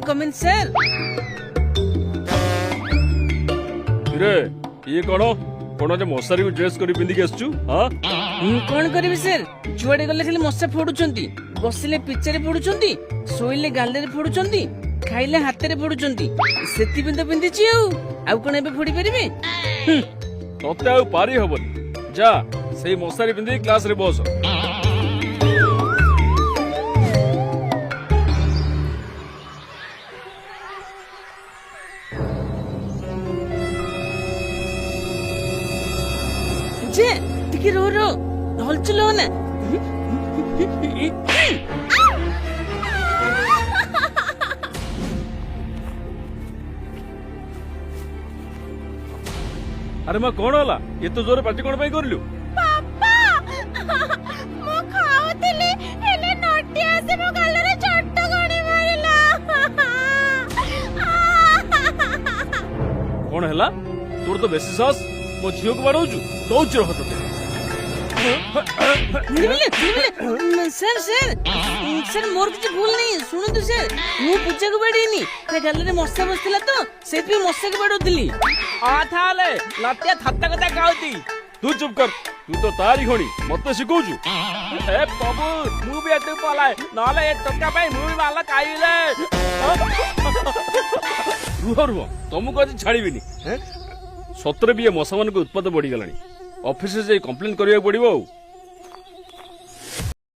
come in, sir? रे ये कोन जे मशारी को ड्रेस करी पिंदी के आछू हां कौन करिबि सर जुआडे गले खाली मशा फोडुचंती बसिले पिचरे फोडुचंती सोइले गाले रे फोडुचंती खाइले हाथे रे फोडुचंती सेति बिंद बिंदिची आउ कोन एबे फोडी परिबे तते आ पारी हबनी जा सेई मशारी पिंदी क्लास रे बस जे टिके रो हलचल हो ना अरे मां कोन होला ये तो जोर पार्टी कोन पई करलु पापा मो खाउतली हेले नटिया से मो गाल रे चट्ट गणी मारिला कोन हला तोर तो बेसी सास मो झियो को बाडौचु दौच रह तो सर सर सर मोर किछ भूल नहीं सुनो तो सर मु पूजा को बाडीनी ते गाल रे मशा बसला तो सेति पे मशा को बाडोतली आ थाले लतिया थत्ता कथा कहती तू चुप कर तू तो तारी घणी मते सिखौचु ए बाबू मु भी एते पलाए नाले ए टक्का पे मु भी माला काइले रुह तुमको आज छाड़ीबिनी सतरे भी ये मशा मान उत्पाद बढ़ी गलानी ऑफिस से कंप्लेन करिया पड़िबो